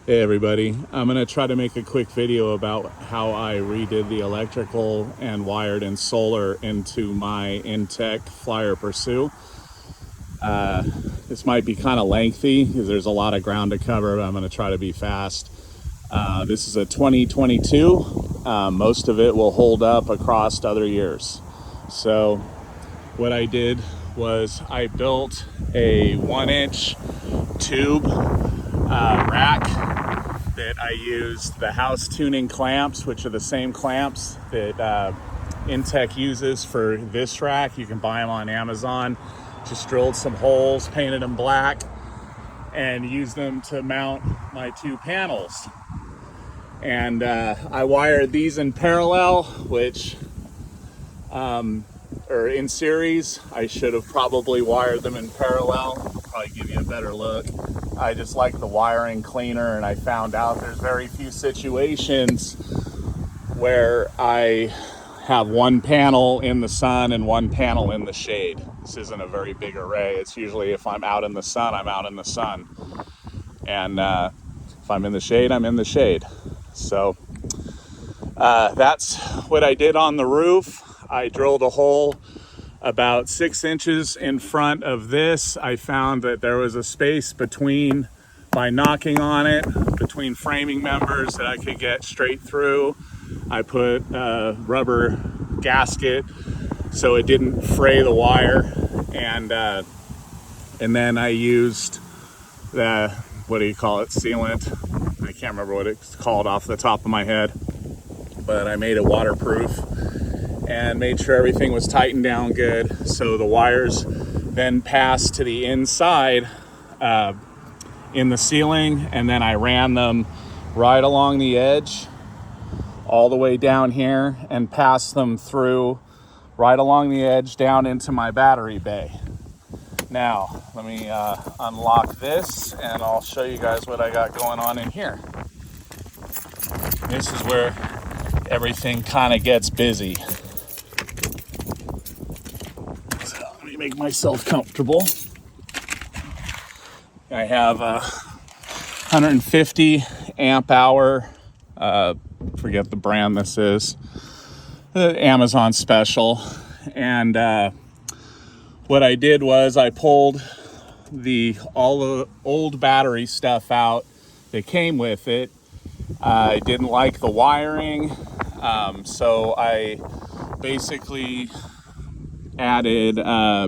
Hey everybody, I'm going to try to make a quick video about how I redid the electrical and wired in solar into my InTech Flyer Pursue. This might be kind of lengthy because there's a lot of ground to cover, but I'm going to try to be fast. This is a 2022. Most of it will hold up across other years. So what I did was I built a 1-inch tube rack that I used the house tuning clamps, which are the same clamps that InTech uses for this rack. You can buy them on Amazon. Just drilled some holes, painted them black, and used them to mount my two panels. And I wired these in parallel, which or in series. I should have probably wired them in parallel. Probably give you a better look. I just like the wiring cleaner, and I found out there's very few situations where I have one panel in the sun and one panel in the shade. This isn't a very big array. It's usually if I'm out in the sun, I'm out in the sun. And if I'm in the shade, I'm in the shade. So that's what I did on the roof. I drilled a hole about 6 inches in front of this. I found that there was a space between, by knocking on it, between framing members that I could get straight through. I put a rubber gasket so it didn't fray the wire, and then I used the, what do you call it, sealant. I can't remember what it's called off the top of my head, but I made it waterproof and made sure everything was tightened down good. So the wires then passed to the inside in the ceiling, and then I ran them right along the edge all the way down here and passed them through right along the edge down into my battery bay. Now let me unlock this and I'll show you guys what I got going on in here. This is where everything kind of gets busy. Make myself comfortable. I have a 150 amp hour, forget the brand this is, Amazon special. And what I did was I pulled all the old battery stuff out that came with it. I didn't like the wiring, so I basically added a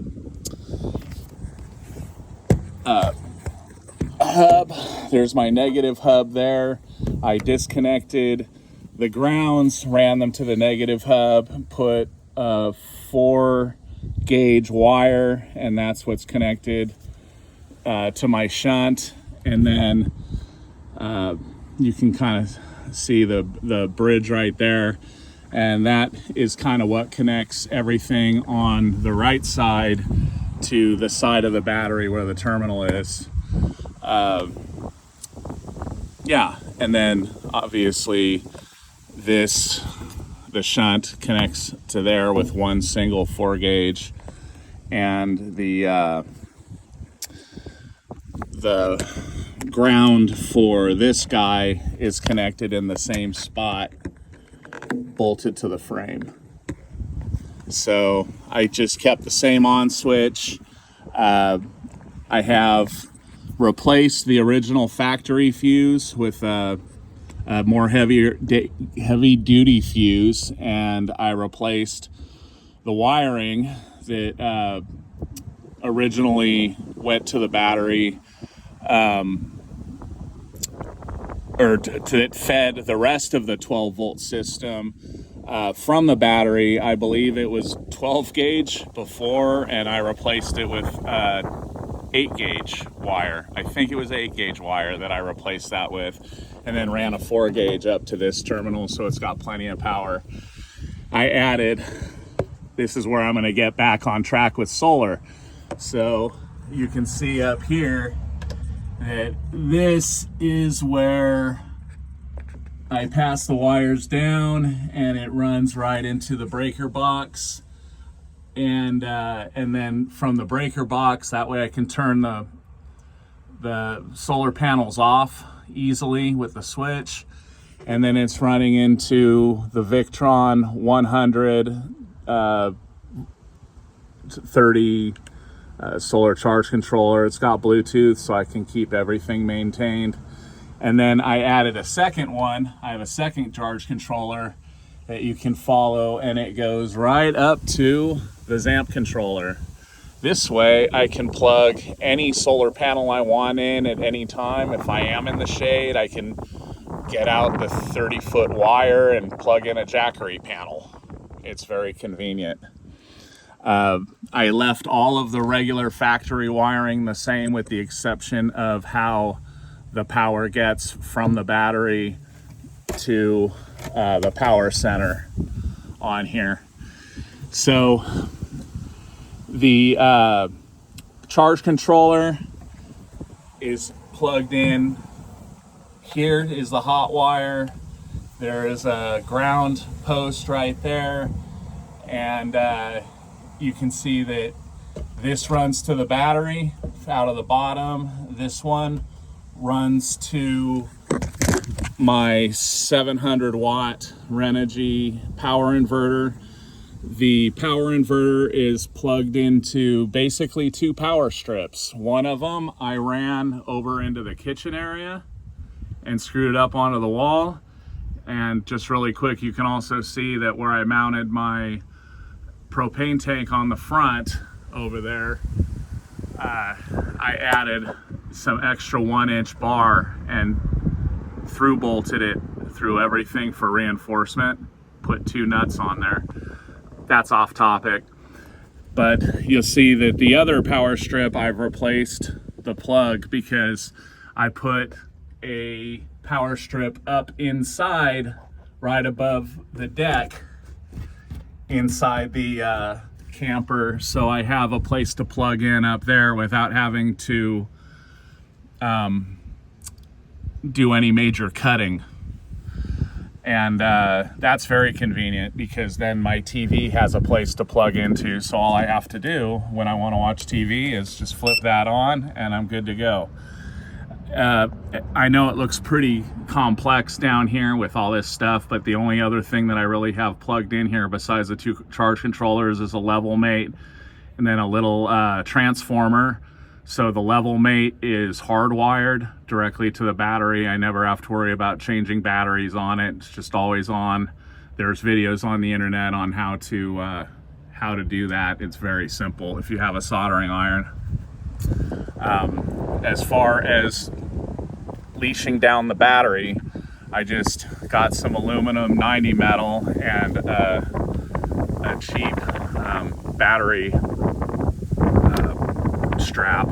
hub. There's my negative hub there. I disconnected the grounds, ran them to the negative hub, put a 4-gauge wire, and that's what's connected to my shunt. And then you can kind of see the bridge right there. And that is kind of what connects everything on the right side to the side of the battery where the terminal is. Yeah, and then obviously the shunt connects to there with one single 4-gauge, and the ground for this guy is connected in the same spot, bolted to the frame. So I just kept the same on switch. I have replaced the original factory fuse with a more heavy duty fuse, and I replaced the wiring that originally went to the battery, or that fed the rest of the 12-volt system from the battery. I believe it was 12-gauge before, and I replaced it with 8-gauge wire. I think it was 8-gauge wire that I replaced that with, and then ran a 4-gauge up to this terminal, so it's got plenty of power. I added, this is where I'm going to get back on track with solar. So you can see up here that this is where I pass the wires down, and it runs right into the breaker box. And then from the breaker box, that way I can turn the solar panels off easily with the switch. And then it's running into the Victron 130 solar charge controller. It's got Bluetooth, so I can keep everything maintained. And then I added a second one. I have a second charge controller that you can follow, and it goes right up to the ZAMP controller. This way I can plug any solar panel I want in at any time. If I am in the shade, I can get out the 30-foot wire and plug in a Jackery panel. It's very convenient. I left all of the regular factory wiring the same, with the exception of how the power gets from the battery to the power center on here. So the charge controller is plugged in. Here is the hot wire. There is a ground post right there, and you can see that this runs to the battery out of the bottom. This one runs to my 700 watt Renogy power inverter. The power inverter is plugged into basically two power strips. One of them I ran over into the kitchen area and screwed it up onto the wall. And just really quick, you can also see that where I mounted my propane tank on the front over there, I added some extra 1-inch bar and through bolted it through everything for reinforcement, put 2 nuts on there. That's off topic, but you'll see that the other power strip, I've replaced the plug because I put a power strip up inside, right above the deck, inside the camper, so I have a place to plug in up there without having to do any major cutting. And that's very convenient, because then my TV has a place to plug into, so all I have to do when I want to watch TV is just flip that on and I'm good to go. I know it looks pretty complex down here with all this stuff, but the only other thing that I really have plugged in here besides the 2 charge controllers is a level mate and then a little transformer. So the level mate is hardwired directly to the battery. I never have to worry about changing batteries on it. It's just always on. There's videos on the internet on how to do that. It's very simple if you have a soldering iron. As far as leashing down the battery, I just got some aluminum 90 metal and a cheap battery strap,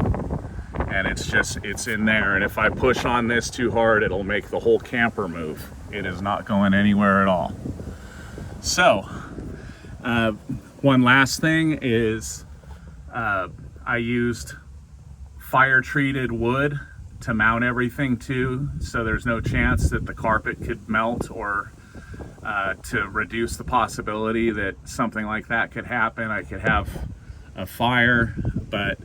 and it's in there, and if I push on this too hard, it'll make the whole camper move. It is not going anywhere at all. So one last thing is I used fire treated wood to mount everything to, so there's no chance that the carpet could melt, or to reduce the possibility that something like that could happen. I could have a fire, but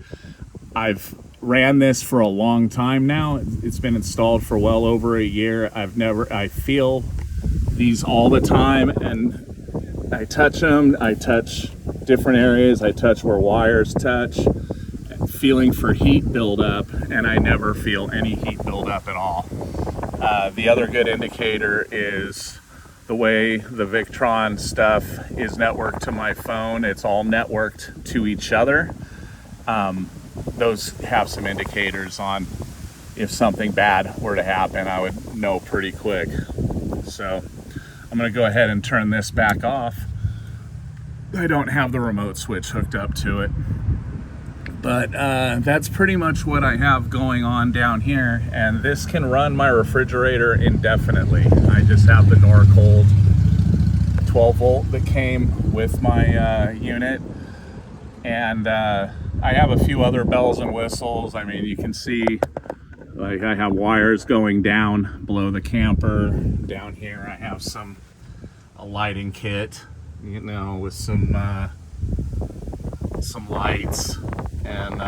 I've ran this for a long time now. It's been installed for well over a year. I feel these all the time, and I touch them. I touch different areas. I touch where wires touch, feeling for heat buildup, and I never feel any heat buildup at all. The other good indicator is the way the Victron stuff is networked to my phone. It's all networked to each other. Those have some indicators on if something bad were to happen. I would know pretty quick. So I'm going to go ahead and turn this back off. I don't have the remote switch hooked up to it. But that's pretty much what I have going on down here, and this can run my refrigerator indefinitely. I just have the Norcold 12 volt that came with my unit, and I have a few other bells and whistles. I mean, you can see, like, I have wires going down below the camper. Down here I have a lighting kit, you know, with some lights. And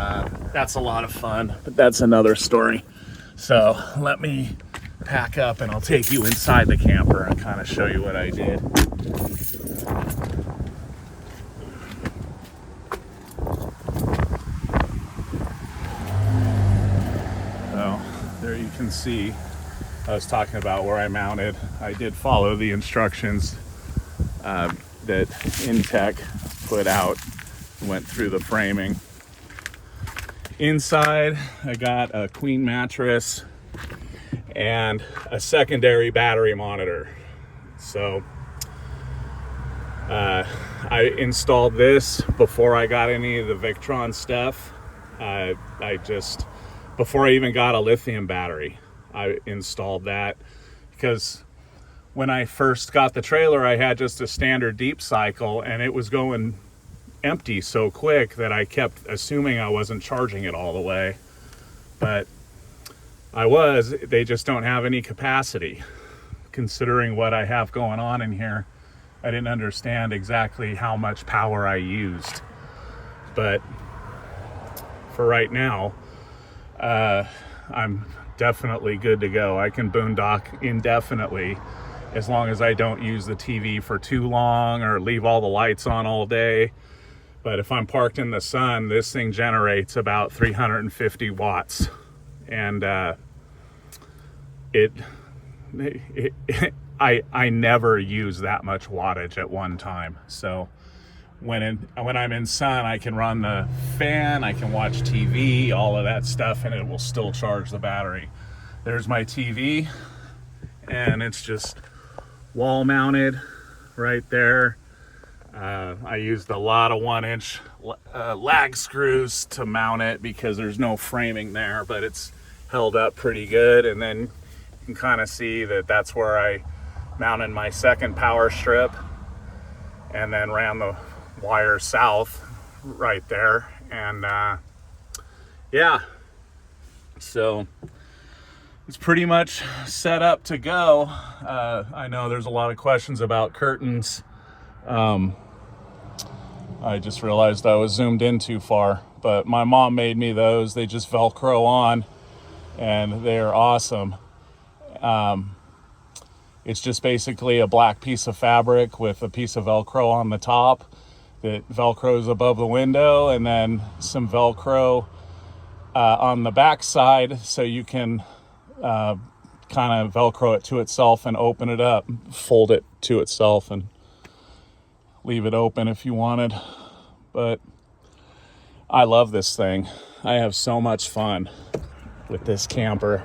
that's a lot of fun, but that's another story. So let me pack up and I'll take you inside the camper and kind of show you what I did. So there you can see, I was talking about where I mounted. I did follow the instructions that InTech put out, went through the framing. Inside, I got a queen mattress and a secondary battery monitor. So I installed this before I got any of the Victron stuff. Before I even got a lithium battery, I installed that, because when I first got the trailer, I had just a standard deep cycle and it was going empty so quick that I kept assuming I wasn't charging it all the way. But they just don't have any capacity. Considering what I have going on in here, I didn't understand exactly how much power I used. But for right now, I'm definitely good to go. I can boondock indefinitely as long as I don't use the TV for too long or leave all the lights on all day. But if I'm parked in the sun, this thing generates about 350 watts. And I never use that much wattage at one time. So when I'm in sun, I can run the fan, I can watch TV, all of that stuff, and it will still charge the battery. There's my TV, and it's just wall mounted right there. I used a lot of 1-inch lag screws to mount it because there's no framing there, but it's held up pretty good. And then you can kind of see that that's where I mounted my second power strip, and then ran the wire south right there. And yeah, so it's pretty much set up to go. I know there's a lot of questions about curtains. I just realized I was zoomed in too far, but my mom made me those. They just Velcro on and they're awesome. It's just basically a black piece of fabric with a piece of Velcro on the top that Velcros above the window, and then some Velcro on the back side, so you can kind of Velcro it to itself and open it up, fold it to itself and leave it open if you wanted. But I love this thing. I have so much fun with this camper.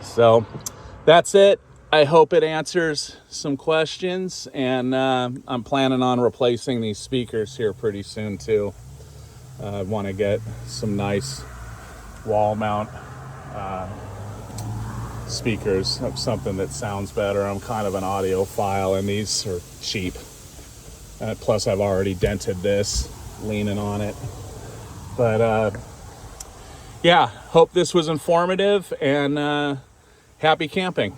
So that's it. I hope it answers some questions, and I'm planning on replacing these speakers here pretty soon too. I want to get some nice wall mount speakers, something that sounds better. I'm kind of an audiophile, and these are cheap. Plus I've already dented this, leaning on it. But yeah, hope this was informative, and happy camping.